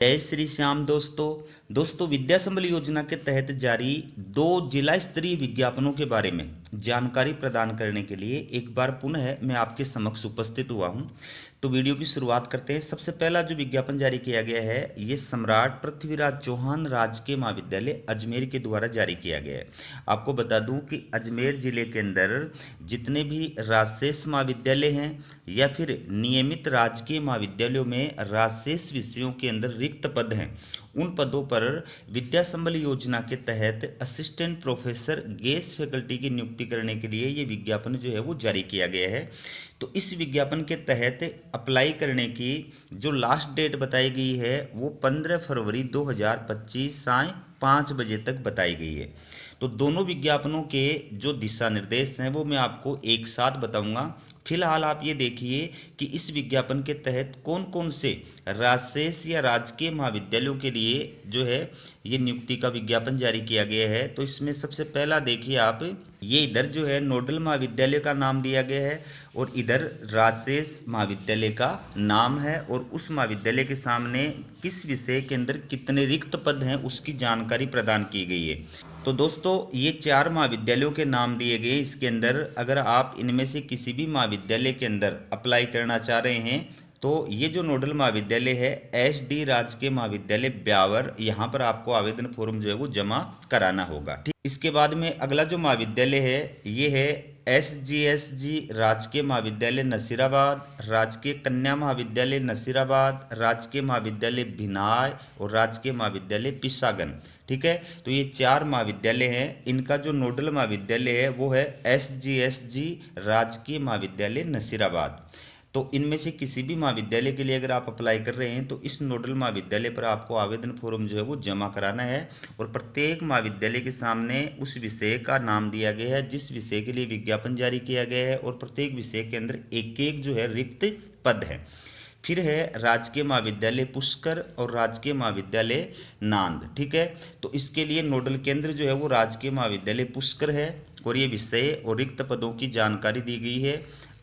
जय श्री श्याम दोस्तों विद्या संबल योजना के तहत जारी 2 जिला स्तरीय विज्ञापनों के बारे में जानकारी प्रदान करने के लिए एक बार पुनः मैं आपके समक्ष उपस्थित हुआ हूं। तो वीडियो की शुरुआत करते हैं। सबसे पहला जो विज्ञापन जारी किया गया है ये सम्राट पृथ्वीराज चौहान राजकीय महाविद्यालय अजमेर के द्वारा जारी किया गया है। आपको बता दूं कि अजमेर जिले के अंदर जितने भी राजशेष महाविद्यालय हैं या फिर नियमित राजकीय महाविद्यालयों में राजशेष विषयों के अंदर रिक्त पद हैं, उन पदों पर विद्या संबल योजना के तहत असिस्टेंट प्रोफेसर गेस्ट फैकल्टी की नियुक्ति करने के लिए ये विज्ञापन जो है वो जारी किया गया है। तो इस विज्ञापन के तहत अप्लाई करने की जो लास्ट डेट बताई गई है वो 15 फरवरी 2025 साय 5 बजे तक बताई गई है। तो दोनों विज्ञापनों के जो दिशा निर्देश हैं वो मैं आपको एक साथ बताऊंगा। फिलहाल आप ये देखिए कि इस विज्ञापन के तहत कौन कौन से राजशेष या राजकीय महाविद्यालयों के लिए जो है ये नियुक्ति का विज्ञापन जारी किया गया है। तो इसमें सबसे पहला देखिए आप, ये इधर जो है नोडल महाविद्यालय का नाम दिया गया है और इधर राजशेष महाविद्यालय का नाम है और उस महाविद्यालय के सामने किस विषय के अंदर कितने रिक्त पद हैं उसकी जानकारी प्रदान की गई है। तो दोस्तों ये 4 महाविद्यालयों के नाम दिए गए। इसके अंदर अगर आप इनमें से किसी भी महाविद्यालय के अंदर अप्लाई करना चाह रहे हैं तो ये जो नोडल महाविद्यालय है SD राजकीय महाविद्यालय ब्यावर, यहाँ पर आपको आवेदन फॉर्म जो है वो जमा कराना होगा। ठीक, इसके बाद में अगला जो महाविद्यालय है ये है SGSG राजकीय महाविद्यालय नसीराबाद, राजकीय कन्या महाविद्यालय नसीराबाद, राजकीय महाविद्यालय भिनाय और राजकीय महाविद्यालय पिसागन। ठीक है, तो ये 4 महाविद्यालय हैं। इनका जो नोडल महाविद्यालय है वो है SGSG राजकीय महाविद्यालय नसीराबाद। तो इनमें से किसी भी महाविद्यालय के लिए अगर आप अप्लाई कर रहे हैं तो इस नोडल महाविद्यालय पर आपको आवेदन फॉर्म जो है वो जमा कराना है और प्रत्येक महाविद्यालय के सामने उस विषय का नाम दिया गया है जिस विषय के लिए विज्ञापन जारी किया गया है और प्रत्येक विषय के अंदर एक एक जो है रिक्त पद है। फिर है राजकीय महाविद्यालय पुष्कर और राजकीय महाविद्यालय नांद। ठीक है, तो इसके लिए नोडल केंद्र जो है वो राजकीय महाविद्यालय पुष्कर है और ये विषय और रिक्त पदों की जानकारी दी गई है।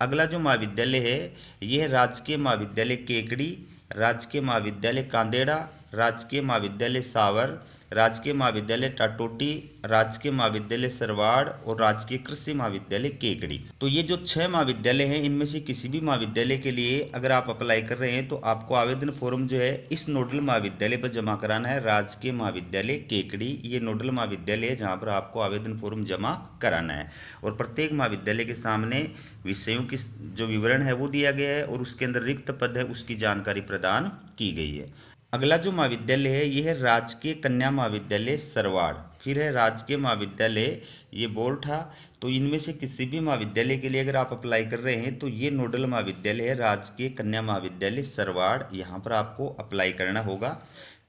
अगला जो महाविद्यालय है ये है राजकीय महाविद्यालय केकड़ी, राजकीय महाविद्यालय कांदेड़ा, राजकीय महाविद्यालय सावर, राजकीय महाविद्यालय टाटोटी, राजकीय महाविद्यालय सरवाड़ और राजकीय कृषि महाविद्यालय केकड़ी। तो ये जो 6 महाविद्यालय हैं इनमें से किसी भी महाविद्यालय के लिए अगर आप अप्लाई कर रहे हैं तो आपको आवेदन फॉर्म जो है इस नोडल महाविद्यालय पर जमा कराना है। राजकीय महाविद्यालय केकड़ी ये नोडल महाविद्यालय है जहाँ पर आपको आवेदन फॉर्म जमा कराना है और प्रत्येक महाविद्यालय के सामने विषयों की जो विवरण है वो दिया गया है और उसके अंदर रिक्त पद है उसकी जानकारी प्रदान की गई है। अगला जो महाविद्यालय है यह है राजकीय कन्या महाविद्यालय सरवाड़, फिर है राजकीय महाविद्यालय ये बोरठा। तो इनमें से किसी भी महाविद्यालय के लिए अगर आप अप्लाई कर रहे हैं तो ये नोडल महाविद्यालय है राजकीय कन्या महाविद्यालय सरवाड़, यहाँ पर आपको अप्लाई करना होगा।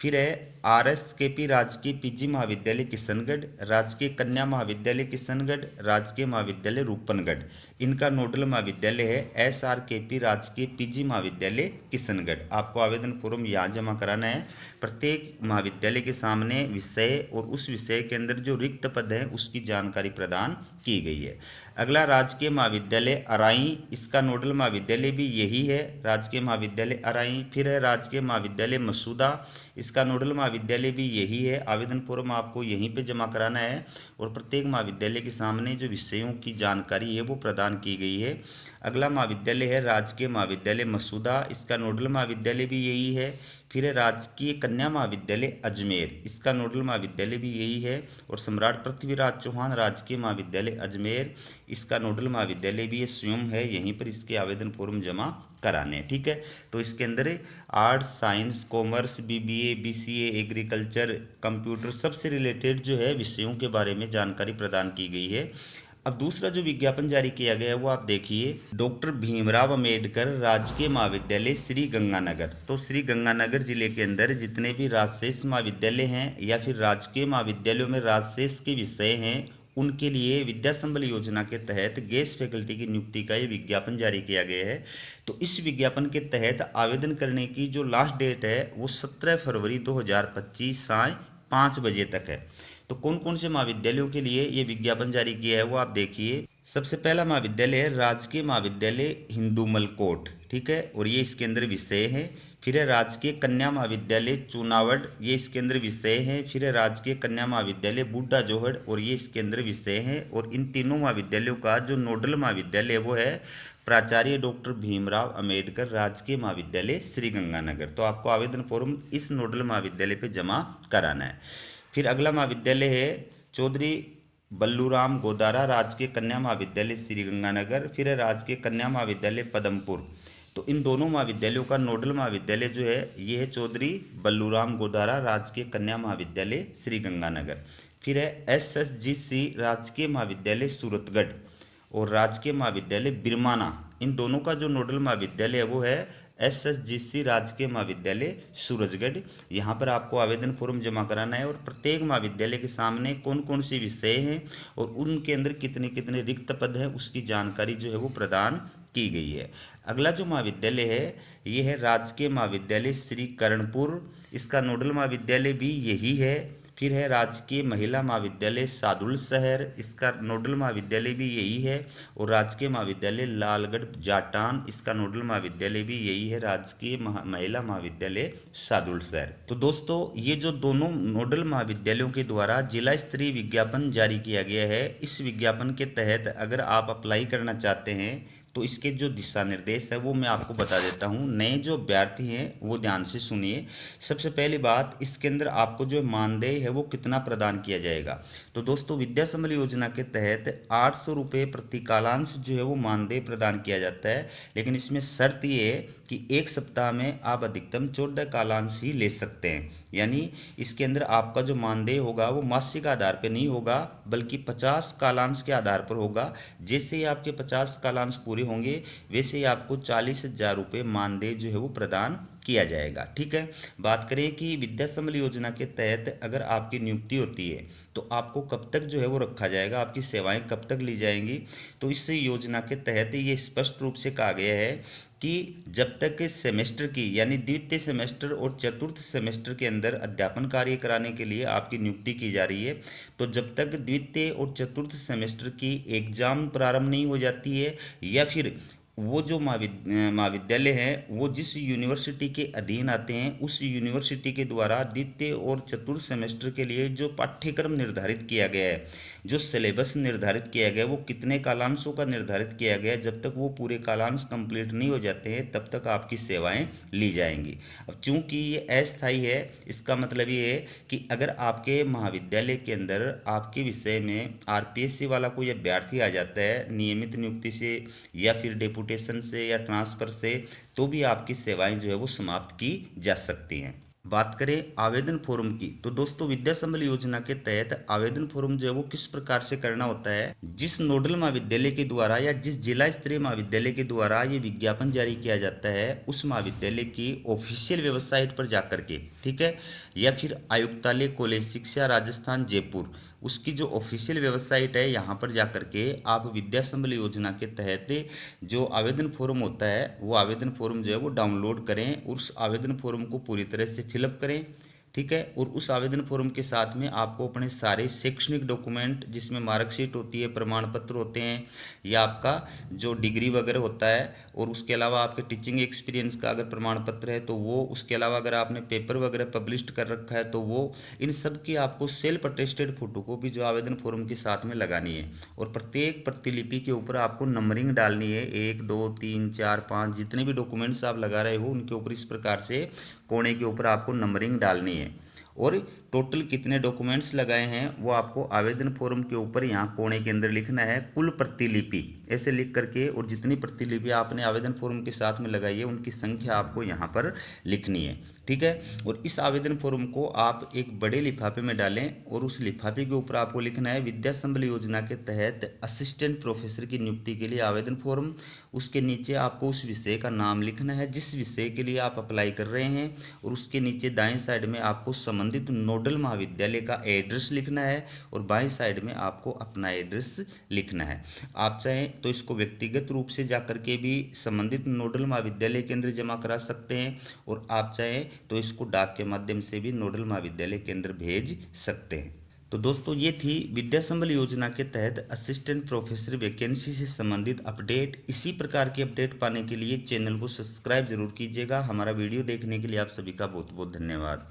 फिर है RSKP राजकीय PG महाविद्यालय किशनगढ़, राजकीय कन्या महाविद्यालय किशनगढ़, राजकीय महाविद्यालय रूपनगढ़। इनका नोडल महाविद्यालय है SRKP राजकीय PG महाविद्यालय किशनगढ़। आपको आवेदन फॉर्म यहाँ जमा कराना है। प्रत्येक महाविद्यालय के सामने विषय और उस विषय के अंदर जो रिक्त पद है उसकी जानकारी प्रदान की गई है। अगला राजकीय महाविद्यालय अराई, इसका नोडल महाविद्यालय भी यही है राजकीय महाविद्यालय अराई। फिर है राजकीय महाविद्यालय मसूदा, इसका नोडल महाविद्यालय भी यही है। आवेदन फॉर्म आपको यहीं पे जमा कराना है और प्रत्येक महाविद्यालय के सामने जो विषयों की जानकारी है वो प्रदान की गई है। अगला महाविद्यालय है राजकीय महाविद्यालय मसूदा, इसका नोडल महाविद्यालय भी यही है। फिर है राजकीय कन्या महाविद्यालय अजमेर, इसका नोडल महाविद्यालय भी यही है। और सम्राट पृथ्वीराज चौहान राजकीय महाविद्यालय अजमेर, इसका नोडल महाविद्यालय भी ये स्वयं है, यहीं पर इसके आवेदन फॉर्म जमा कराने हैं। ठीक है, तो इसके अंदर arts science commerce BBA BCA agriculture computer सबसे रिलेटेड जो है विषयों के बारे में जानकारी प्रदान की गई है। अब दूसरा जो विज्ञापन जारी किया गया है वो आप देखिए, डॉक्टर भीमराव अंबेडकर राजकीय महाविद्यालय श्री गंगानगर। तो श्री गंगानगर जिले के अंदर जितने भी राजशेष महाविद्यालय हैं या फिर राजकीय महाविद्यालयों में राजशेष के विषय हैं उनके लिए विद्या संबल योजना के तहत गेस्ट फैकल्टी की नियुक्ति का ये विज्ञापन जारी किया गया है। तो इस विज्ञापन के तहत आवेदन करने की जो लास्ट डेट है वो 17 फरवरी 2025 साय 5 बजे तक है। तो कौन कौन से महाविद्यालयों के लिए ये विज्ञापन जारी किया है वो आप देखिए। सबसे पहला महाविद्यालय है राजकीय महाविद्यालय हिंदू मलकोट, ठीक है, और ये इसके अंदर विषय है। फिर है राजकीय कन्या महाविद्यालय चुनावड़, ये इसके अंदर विषय हैं। फिर है राजकीय कन्या महाविद्यालय बूढ़ा जोहड़, और ये इसके अंदर विषय हैं। और इन तीनों महाविद्यालयों का जो नोडल महाविद्यालय है वो है प्राचार्य डॉक्टर भीमराव अंबेडकर राजकीय महाविद्यालय श्रीगंगानगर। तो आपको आवेदन फॉर्म इस नोडल महाविद्यालय पे जमा कराना है। फिर अगला महाविद्यालय है चौधरी बल्लूराम गोदारा राजकीय कन्या महाविद्यालय श्रीगंगानगर। फिर है राजकीय कन्या महाविद्यालय पदमपुर। तो इन दोनों महाविद्यालयों का नोडल महाविद्यालय जो है ये है चौधरी बल्लूराम गोदारा राजकीय कन्या महाविद्यालय श्रीगंगानगर। फिर है SSGC राजकीय महाविद्यालय सूरतगढ़ और राजकीय महाविद्यालय बिरमाना। इन दोनों का जो नोडल महाविद्यालय है वो है SSGC राजकीय महाविद्यालय सूरजगढ़। यहाँ पर आपको आवेदन फॉर्म जमा कराना है और प्रत्येक महाविद्यालय के सामने कौन कौन से विषय हैं और उनके अंदर कितने कितने रिक्त पद हैं उसकी जानकारी जो है वो प्रदान की गई है। अगला जो महाविद्यालय है ये है राजकीय महाविद्यालय श्री कर्णपुर, इसका नोडल महाविद्यालय भी यही है। फिर है राजकीय महिला महाविद्यालय सादुल शहर, इसका नोडल महाविद्यालय भी यही है। और राजकीय महाविद्यालय लालगढ़ जाटान, इसका नोडल महाविद्यालय भी यही है, राजकीय महिला महाविद्यालय सादुल शहर। तो दोस्तों ये जो दोनों नोडल महाविद्यालयों के द्वारा जिला स्तरीय विज्ञापन जारी किया गया है, इस विज्ञापन के तहत अगर आप अप्लाई करना चाहते हैं तो इसके जो दिशा निर्देश है वो मैं आपको बता देता हूँ। नए जो अभ्यर्थी हैं वो ध्यान से सुनिए। सबसे पहली बात, इसके अंदर आपको जो मानदेय है वो कितना प्रदान किया जाएगा। तो दोस्तों विद्या संबल योजना के तहत 800 रुपये प्रति कालांश जो है वो मानदेय प्रदान किया जाता है, लेकिन इसमें शर्त ये है कि एक सप्ताह में आप अधिकतम 14 कालांश ही ले सकते हैं। यानी इसके अंदर आपका जो मानदेय होगा वो मासिक आधार पर नहीं होगा बल्कि 50 कालांश के आधार पर होगा। जैसे ही आपके 50 कालांश पूरे होंगे वैसे ही आपको 40,000 रुपये मानदेय जो है वो प्रदान किया जाएगा। ठीक है, बात करें कि विद्या संबल योजना के तहत अगर आपकी नियुक्ति होती है तो आपको कब तक जो है वो रखा जाएगा, आपकी सेवाएं कब तक ली जाएंगी। तो इस योजना के तहत ये स्पष्ट रूप से कहा गया है कि जब तक सेमेस्टर की यानी द्वितीय सेमेस्टर और चतुर्थ सेमेस्टर के अंदर अध्यापन कार्य कराने के लिए आपकी नियुक्ति की जा रही है, तो जब तक द्वितीय और चतुर्थ सेमेस्टर की एग्जाम प्रारंभ नहीं हो जाती है या फिर वो जो महाविद्यालय हैं वो जिस यूनिवर्सिटी के अधीन आते हैं उस यूनिवर्सिटी के द्वारा द्वितीय और चतुर्थ सेमेस्टर के लिए जो पाठ्यक्रम निर्धारित किया गया है, जो सिलेबस निर्धारित किया गया है, वो कितने कालांशों का निर्धारित किया गया है, जब तक वो पूरे कालांश कंप्लीट नहीं हो जाते हैं तब तक आपकी सेवाएं ली जाएंगी। अब चूंकि ये अस्थायी है, इसका मतलब ये है कि अगर आपके महाविद्यालय के अंदर आपके विषय में RPSC वाला कोई अभ्यर्थी आ जाता है नियमित नियुक्ति से या फिर डेपुटेशन से या ट्रांसफर से, तो भी आपकी सेवाएं जो है वो समाप्त की जा सकती हैं। बात करें आवेदन फॉर्म की, तो दोस्तों विद्या संबल योजना के तहत आवेदन फॉर्म जो है वो किस प्रकार से करना होता है। जिस नोडल महाविद्यालय के द्वारा या जिस जिला स्तरीय महाविद्यालय के द्वारा ये विज्ञापन जारी किया जाता है उस महाविद्यालय की ऑफिशियल वेबसाइट पर जाकर के, ठीक है, या फिर आयुक्तालय कॉलेज शिक्षा राजस्थान जयपुर उसकी जो ऑफिशियल वेबसाइट है यहाँ पर जाकर के आप विद्या संबल योजना के तहत जो आवेदन फॉर्म होता है वो आवेदन फॉर्म जो है वो डाउनलोड करें, उस आवेदन फॉर्म को पूरी तरह से फिलअप करें। ठीक है, और उस आवेदन फॉर्म के साथ में आपको अपने सारे शैक्षणिक डॉक्यूमेंट जिसमें मार्कशीट होती है, प्रमाण पत्र होते हैं या आपका जो डिग्री वगैरह होता है, और उसके अलावा आपके टीचिंग एक्सपीरियंस का अगर प्रमाण पत्र है तो वो, उसके अलावा अगर आपने पेपर वगैरह पब्लिश कर रखा है तो वो, इन सब की आपको सेल्फ अटेस्टेड फोटोकॉपी जो आवेदन फॉर्म के साथ में लगानी है। और प्रत्येक प्रतिलिपि के ऊपर आपको नंबरिंग डालनी है, 1 2 3 4 5 जितने भी डॉक्यूमेंट्स आप लगा रहे हो उनके ऊपर इस प्रकार से कोने के ऊपर आपको नंबरिंग डालनी है। और टोटल कितने डॉक्यूमेंट्स लगाए हैं वो आपको आवेदन फॉर्म के ऊपर यहाँ कोने के अंदर लिखना है, कुल प्रतिलिपि ऐसे लिख करके, और जितनी प्रतिलिपि आपने आवेदन फॉर्म के साथ में लगाई है उनकी संख्या आपको यहाँ पर लिखनी है। ठीक है, और इस आवेदन फॉर्म को आप एक बड़े लिफाफे में डालें और उस लिफाफे के ऊपर आपको लिखना है विद्या संबल योजना के तहत असिस्टेंट प्रोफेसर की नियुक्ति के लिए आवेदन फॉर्म। उसके नीचे आपको उस विषय का नाम लिखना है जिस विषय के लिए आप अप्लाई कर रहे हैं, और उसके नीचे दाएं साइड में आपको संबंधित नोडल महाविद्यालय का एड्रेस लिखना है और बाएं साइड में आपको अपना एड्रेस लिखना है। आप चाहें तो इसको व्यक्तिगत रूप से जाकर के भी संबंधित नोडल महाविद्यालय के अंदर जमा करा सकते हैं, और आप चाहें तो इसको डाक के माध्यम से भी नोडल महाविद्यालय के अंदर भेज सकते हैं। तो दोस्तों ये थी विद्या संबल योजना के तहत असिस्टेंट प्रोफेसर वैकेंसी से संबंधित अपडेट। इसी प्रकार की अपडेट पाने के लिए चैनल को सब्सक्राइब जरूर कीजिएगा। हमारा वीडियो देखने के लिए आप सभी का बहुत बहुत धन्यवाद।